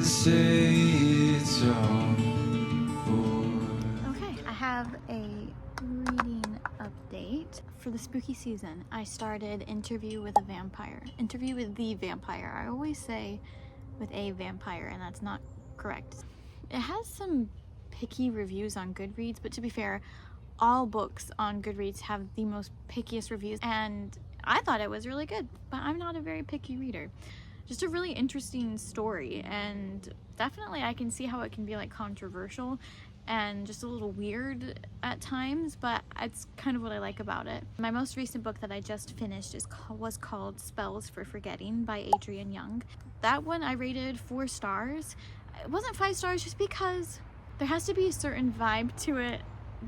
and say it's all Okay, I have a reading update. For the spooky season, I started Interview with the Vampire. Interview with the Vampire. I always say with a vampire, and that's not correct. It has some picky reviews on Goodreads, but to be fair, all books on Goodreads have the most pickiest reviews, and I thought it was really good, but I'm not a very picky reader. Just a really interesting story, and definitely I can see how it can be like controversial and just a little weird at times, but it's kind of what I like about it. My most recent book that I just finished was called Spells for Forgetting by Adrienne Young. That one I rated 4 stars. It wasn't 5 stars just because there has to be a certain vibe to it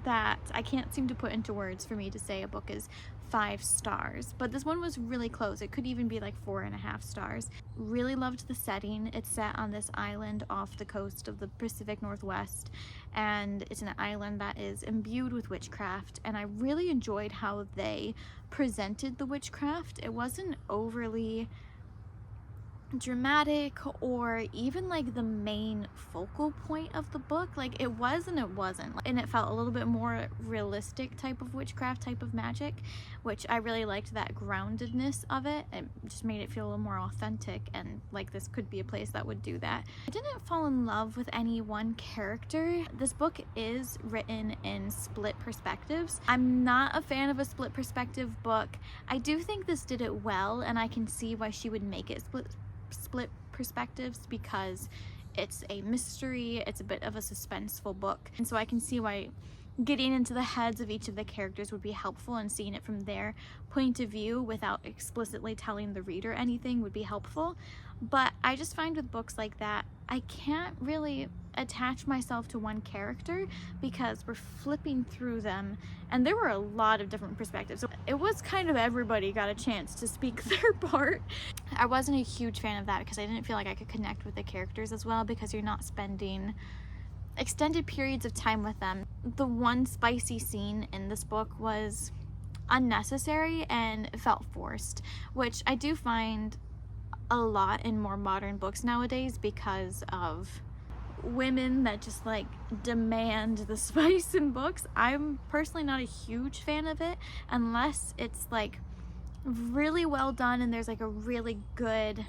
that I can't seem to put into words for me to say a book is 5 stars, but this one was really close. It could even be like 4.5 stars. Really loved the setting. It's set on this island off the coast of the Pacific Northwest, and it's an island that is imbued with witchcraft, and I really enjoyed how they presented the witchcraft. It wasn't overly dramatic or even like the main focal point of the book. Like it was and it wasn't, and it felt a little bit more realistic type of witchcraft, type of magic, which I really liked. That groundedness of it just made it feel a little more authentic, and like this could be a place that would do that. I didn't fall in love with any one character. This book is written in split perspectives. I'm not a fan of a split perspective book. I do think this did it well, and I can see why she would make it split perspectives, because it's a mystery, it's a bit of a suspenseful book, and so I can see why getting into the heads of each of the characters would be helpful, and seeing it from their point of view without explicitly telling the reader anything would be helpful. But I just find with books like that, I can't really attach myself to one character because we're flipping through them, and there were a lot of different perspectives. So it was kind of everybody got a chance to speak their part. I wasn't a huge fan of that because I didn't feel like I could connect with the characters as well, because you're not spending extended periods of time with them. The one spicy scene in this book was unnecessary and felt forced, which I do find a lot in more modern books nowadays because of women that just like demand the spice in books. I'm personally not a huge fan of it unless it's like really well done and there's like a really good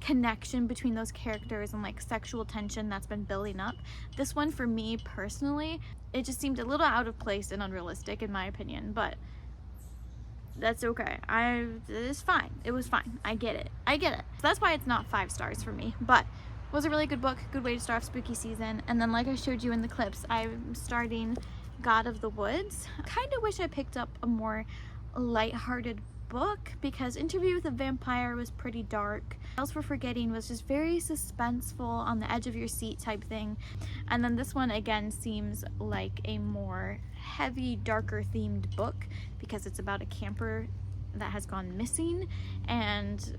connection between those characters and like sexual tension that's been building up. This one, for me personally, it just seemed a little out of place and unrealistic in my opinion, but that's okay. It's fine. It was fine. I get it. So that's why it's not 5 stars for me, but it was a really good book. Good way to start off spooky season. And then, like I showed you in the clips, I'm starting God of the Woods. Kind of wish I picked up a more lighthearted book because Interview with a Vampire was pretty dark. Spells for Forgetting was just very suspenseful, on the edge of your seat type thing. And then this one again seems like a more heavy, darker themed book because it's about a camper that has gone missing and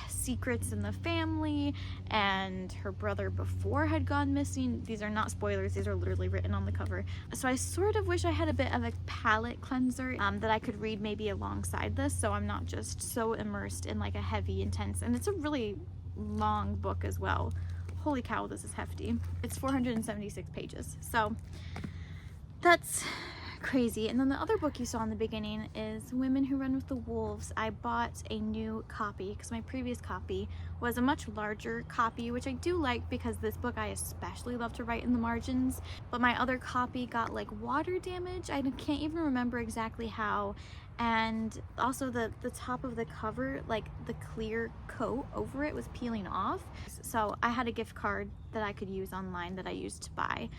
secrets in the family, and her brother before had gone missing. These are not spoilers, these are literally written on the cover. So I sort of wish I had a bit of a palate cleanser that I could read maybe alongside this, so I'm not just so immersed in like a heavy, intense, and it's a really long book as well. Holy cow, this is hefty. It's 476 pages, so that's crazy. And then the other book you saw in the beginning is Women Who Run with the Wolves. I bought a new copy because my previous copy was a much larger copy, which I do like because this book I especially love to write in the margins, but my other copy got like water damage. I can't even remember exactly how, and also the top of the cover, like the clear coat over it, was peeling off. So I had a gift card that I could use online that I used to buy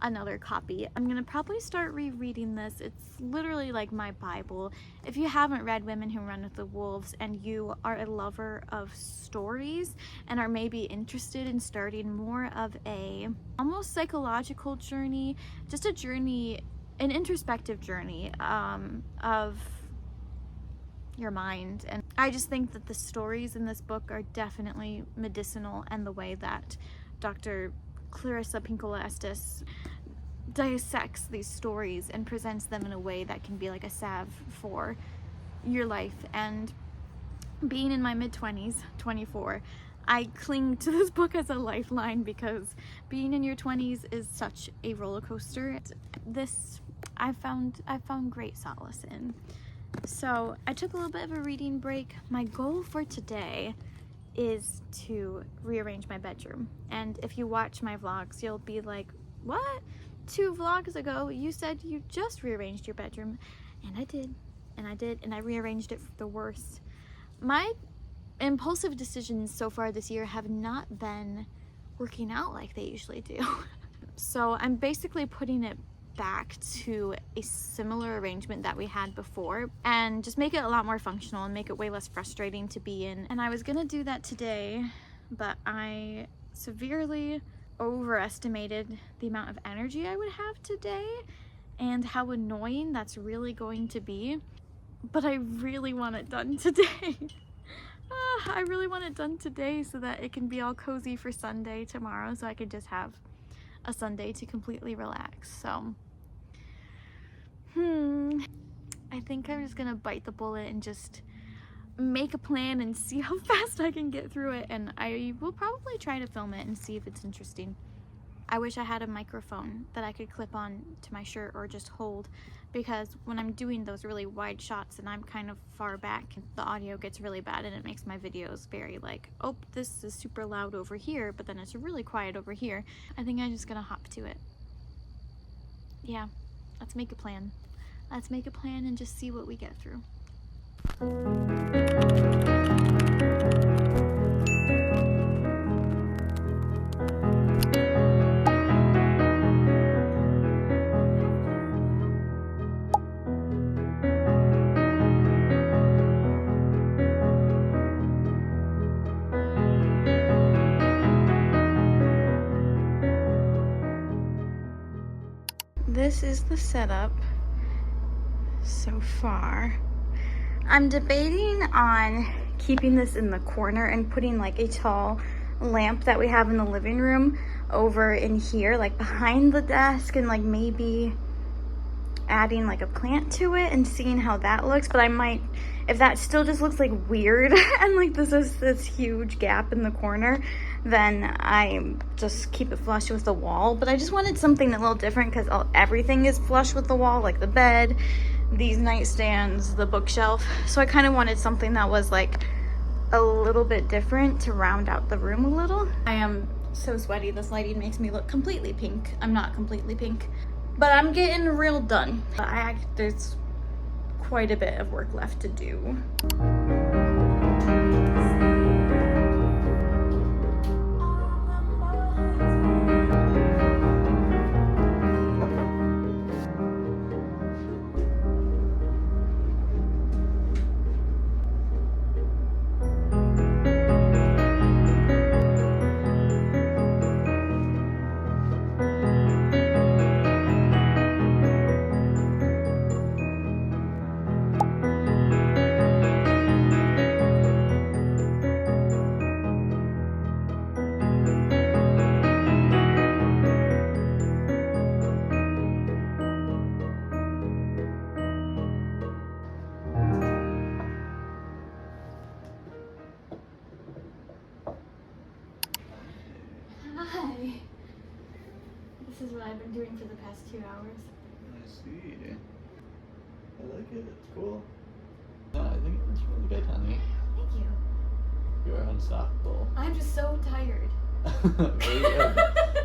another copy. I'm gonna probably start rereading this. It's literally like my Bible. If you haven't read Women Who Run with the Wolves and you are a lover of stories and are maybe interested in starting more of a almost psychological journey, just a journey, an introspective journey of your mind. And I just think that the stories in this book are definitely medicinal, and the way that Dr. Clarissa Pinkola-Estes dissects these stories and presents them in a way that can be like a salve for your life. And being in my mid-20s, 24, I cling to this book as a lifeline because being in your 20s is such a roller coaster. This I found great solace in. So I took a little bit of a reading break. My goal for today is to rearrange my bedroom. And if you watch my vlogs, you'll be like, what? 2 vlogs ago you said you just rearranged your bedroom. And I did, and I rearranged it for the worst. My impulsive decisions so far this year have not been working out like they usually do. So I'm basically putting it back to a similar arrangement that we had before and just make it a lot more functional and make it way less frustrating to be in. And I was gonna do that today, but I severely overestimated the amount of energy I would have today and how annoying that's really going to be. But I really want it done today. I really want it done today so that it can be all cozy for Sunday tomorrow, so I could just have a Sunday to completely relax. So I think I'm just gonna bite the bullet and just make a plan and see how fast I can get through it, and I will probably try to film it and see if it's interesting. I wish I had a microphone that I could clip on to my shirt or just hold, because when I'm doing those really wide shots and I'm kind of far back, the audio gets really bad and it makes my videos very like, oh, this is super loud over here, but then it's really quiet over here. I think I'm just gonna hop to it. Yeah, let's make a plan. Let's make a plan and just see what we get through. This is the setup so far. I'm debating on keeping this in the corner and putting like a tall lamp that we have in the living room over in here, like behind the desk, and like maybe adding like a plant to it and seeing how that looks. But I might, if that still just looks like weird and like this is this huge gap in the corner, then I just keep it flush with the wall. But I just wanted something a little different because everything is flush with the wall, like the bed, these nightstands, the bookshelf. So I kind of wanted something that was like a little bit different to round out the room a little. I am so sweaty. This lighting makes me look completely pink. I'm not completely pink, but I'm getting real done. There's quite a bit of work left to do. Hi. This is what I've been doing for the past 2 hours. I see. I like it. It's cool. Yeah, I think it's really good, honey. Thank you. You are unstoppable. I'm just so tired.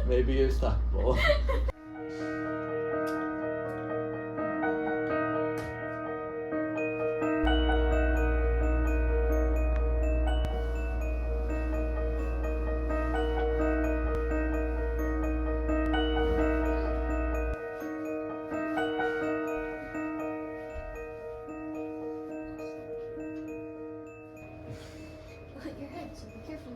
Maybe you're stoppable. Hit your head, so be careful.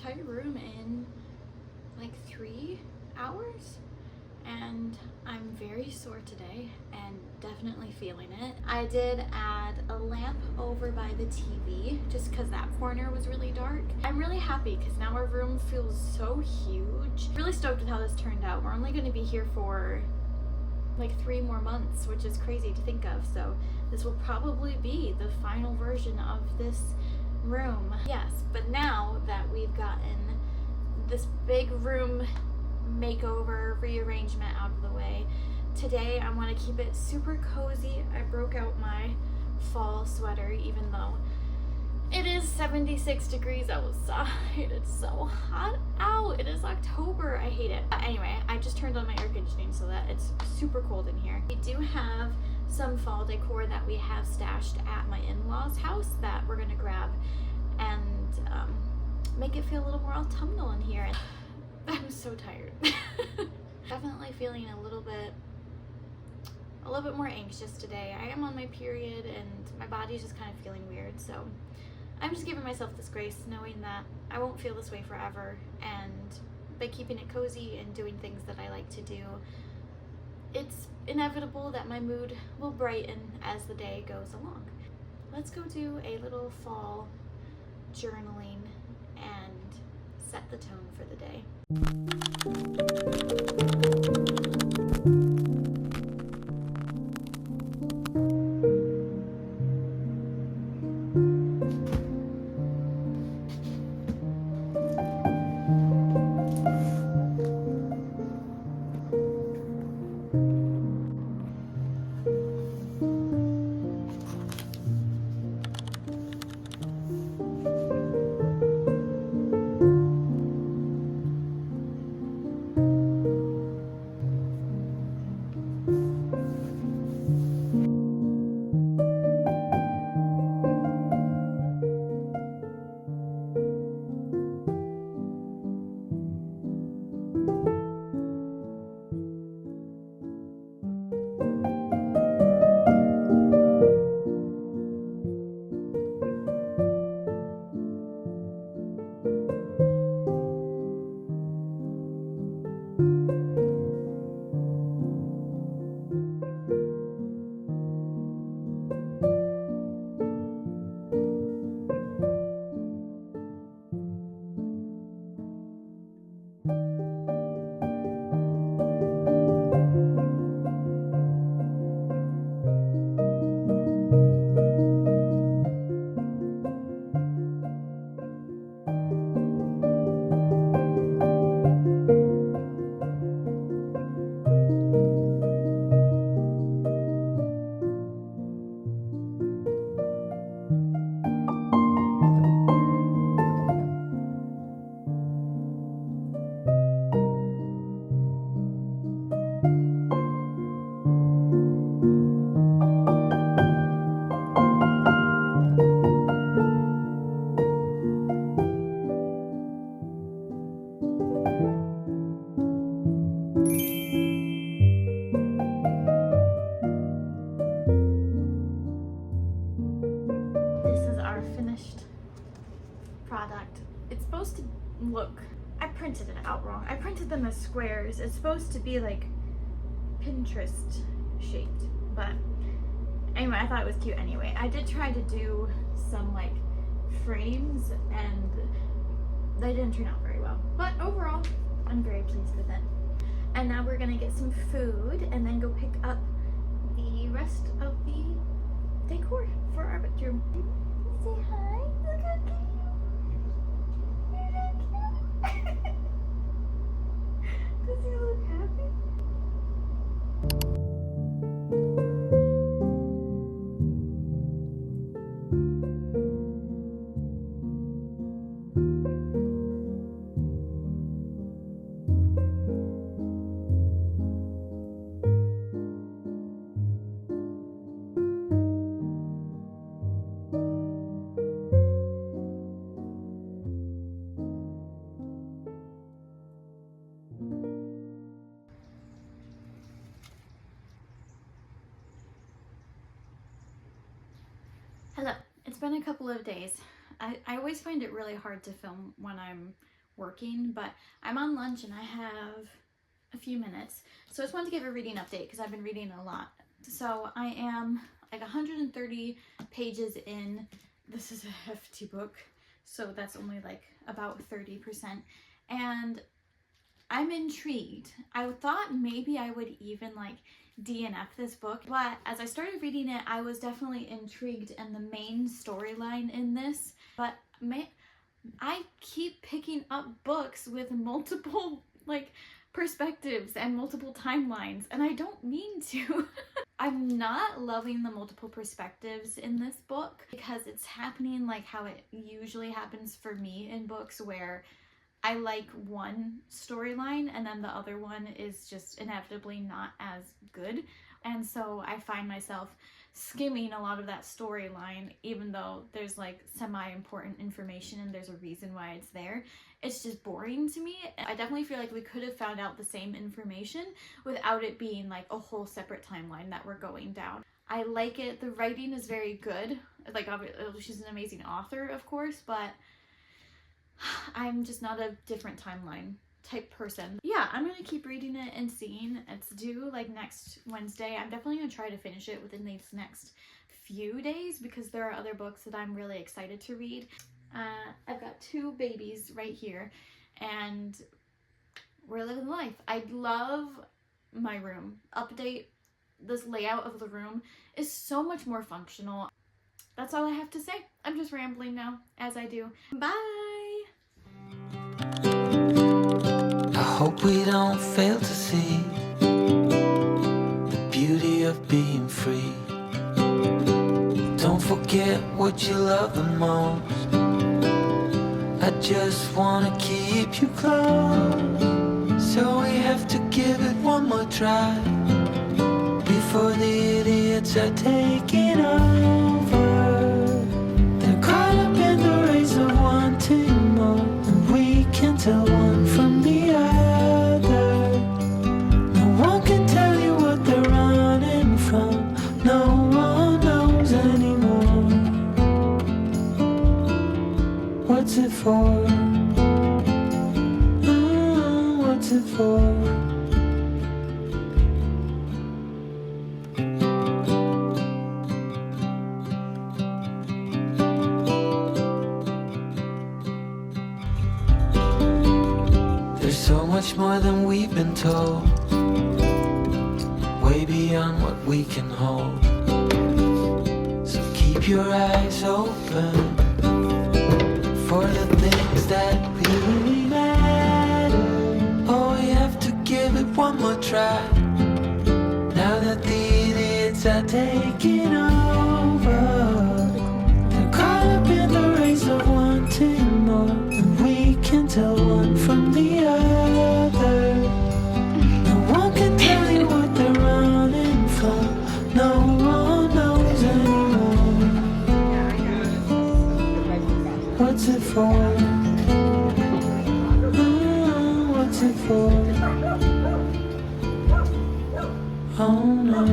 entire room in like 3 hours, and I'm very sore today and definitely feeling it. I did add a lamp over by the TV just because that corner was really dark. I'm really happy because now our room feels so huge. Really stoked with how this turned out. We're only going to be here for like 3 more months, which is crazy to think of. So this will probably be the final version of this room. Yes, but now that we've gotten this big room makeover rearrangement out of the way, today I want to keep it super cozy. I broke out my fall sweater even though it is 76 degrees outside. It's so hot out. It is October. I hate it. Anyway, I just turned on my air conditioning so that it's super cold in here. We do have some fall decor that we have stashed at my in-laws house that we're gonna grab and make it feel a little more autumnal in here. I'm so tired. Definitely feeling a little bit more anxious today. I am on my period and my body's just kind of feeling weird, so I'm just giving myself this grace, knowing that I won't feel this way forever, and by keeping it cozy and doing things that I like to do, it's inevitable that my mood will brighten as the day goes along. Let's go do a little fall journaling and set the tone for the day. Product. It's supposed to look, I printed it out wrong. I printed them as squares. It's supposed to be like Pinterest shaped, but anyway, I thought it was cute anyway. I did try to do some like frames and they didn't turn out very well, but overall I'm very pleased with it. And now we're gonna get some food and then go pick up the rest of the decor for our bedroom. Say hi. Look how cute. Does he look happy? Hello, it's been a couple of days. I always find it really hard to film when I'm working, but I'm on lunch and I have a few minutes. So I just wanted to give a reading update because I've been reading a lot. So I am like 130 pages in. This is a hefty book, so that's only like about 30%. And I'm intrigued. I thought maybe I would even like DNF this book, but as I started reading it, I was definitely intrigued in the main storyline in this. But I keep picking up books with multiple like perspectives and multiple timelines, and I don't mean to. I'm not loving the multiple perspectives in this book because it's happening like how it usually happens for me in books, where I like one storyline and then the other one is just inevitably not as good. And so I find myself skimming a lot of that storyline, even though there's like semi-important information and there's a reason why it's there. It's just boring to me. I definitely feel like we could have found out the same information without it being like a whole separate timeline that we're going down. I like it. The writing is very good. Like, she's an amazing author, of course, but I'm just not a different timeline type person. Yeah, I'm gonna keep reading it and seeing. It's due like next Wednesday. I'm definitely gonna try to finish it within these next few days because there are other books that I'm really excited to read. I've got 2 babies right here and we're living life. I love my room. Update, this layout of the room is so much more functional. That's all I have to say. I'm just rambling now, as I do. Bye! I hope we don't fail to see the beauty of being free. Don't forget what you love the most. I just wanna keep you close, so we have to give it one more try before the idiots are taking over. They're caught up in the race of wanting more, and we can tell one from the other. No one can tell you what they're running from. No one knows anymore. What's it for? What's it for? There's so much more than we've been told, way beyond what we can hold. So keep your eyes open for the things that really matter. Oh, we have to give it one more try now that the idiots are taking over. They're caught up in the race of wanting more, and we can tell one from the other. No one can tell you what they're running from. No one knows anymore. What's it for? What's it for? Oh no.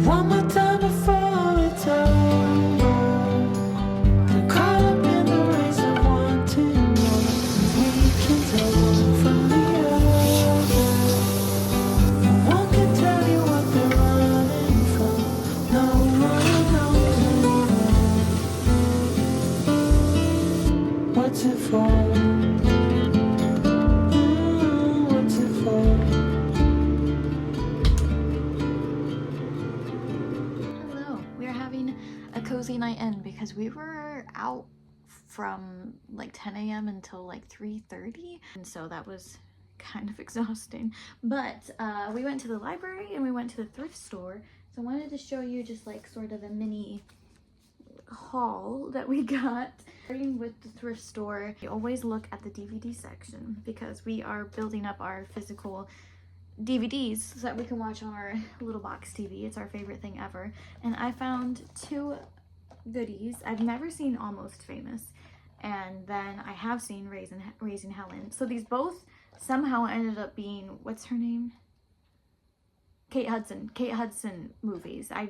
One more time before it's over. They're caught up in the race of wanting more. We can tell one from the other. No one can tell you what they're running from. No one knows anymore. What's it for? What's it for? A cozy night in because we were out from like 10 a.m. until like 3:30, and so that was kind of exhausting. But we went to the library and we went to the thrift store, so I wanted to show you just like sort of a mini haul that we got. Starting with the thrift store, we always look at the DVD section because we are building up our physical DVDs so that we can watch on our little box TV. It's our favorite thing ever. And I found 2 goodies. I've never seen Almost Famous, and then I have seen Raising Helen. So these both somehow ended up being, what's her name? Kate Hudson movies. I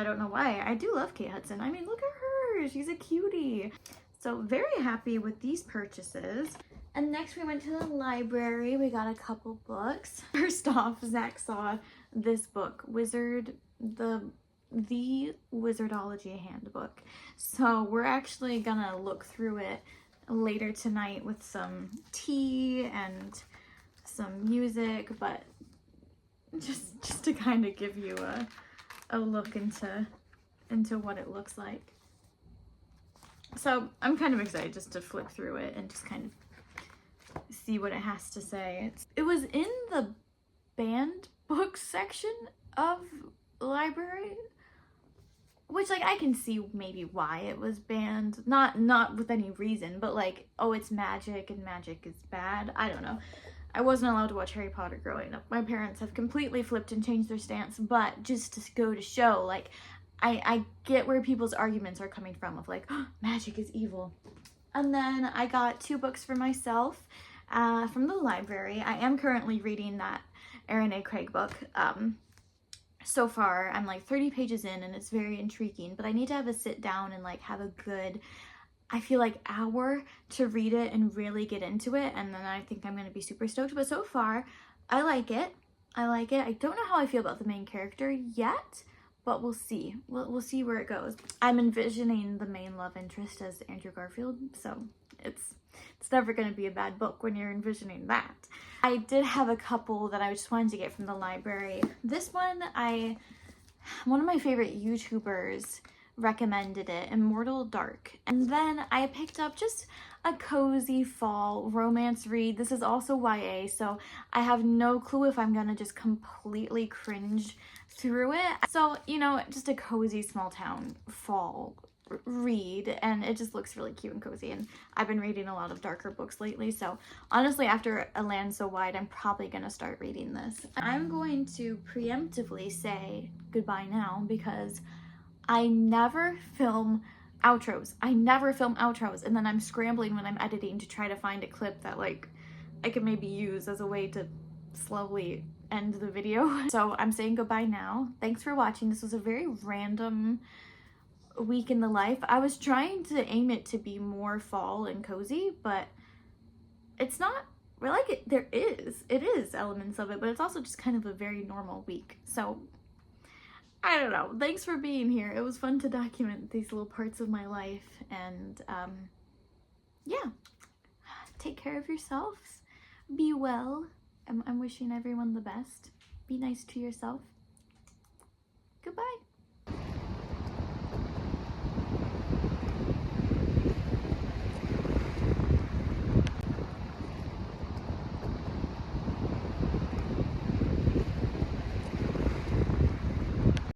don't know why. I do love Kate Hudson. I mean, look at her. She's a cutie. So very happy with these purchases. And next we went to the library. We got a couple books. First off, Zach saw this book, the Wizardology Handbook. So we're actually gonna look through it later tonight with some tea and some music, but just to kind of give you a look into what it looks like. So I'm kind of excited just to flip through it and just kind of see what it has to say. It was in the banned books section of the library, which, like, I can see maybe why it was banned. Not with any reason, but like, oh, it's magic and magic is bad. I don't know. I wasn't allowed to watch Harry Potter growing up. My parents have completely flipped and changed their stance, but just to go to show, like, I get where people's arguments are coming from of like, oh, magic is evil. And then I got 2 books for myself from the library. I am currently reading that Erin A. Craig book. So far, I'm like 30 pages in and it's very intriguing, but I need to have a sit down and like have a good, I feel like, hour to read it and really get into it, and then I think I'm going to be super stoked. But so far, I like it. I don't know how I feel about the main character yet, but we'll see. We'll see where it goes. I'm envisioning the main love interest as Andrew Garfield, so it's never going to be a bad book when you're envisioning that. I did have a couple that I just wanted to get from the library. This one, one of my favorite YouTubers recommended it, Immortal Dark. And then I picked up just a cozy fall romance read. This is also YA, so I have no clue if I'm gonna just completely cringe through it. So, you know, just a cozy small town fall read, and it just looks really cute and cozy, and I've been reading a lot of darker books lately, so honestly, after A Land So Wide, I'm probably gonna start reading this. I'm going to preemptively say goodbye now because I never film outros. And then I'm scrambling when I'm editing to try to find a clip that like I can maybe use as a way to slowly end the video. So I'm saying goodbye now. Thanks for watching. This was a very random week in the life. I was trying to aim it to be more fall and cozy, but it's not. We're like it. It is elements of it, but it's also just kind of a very normal week. So I don't know. Thanks for being here. It was fun to document these little parts of my life, and yeah, take care of yourselves. Be well. I'm wishing everyone the best. Be nice to yourself. Goodbye.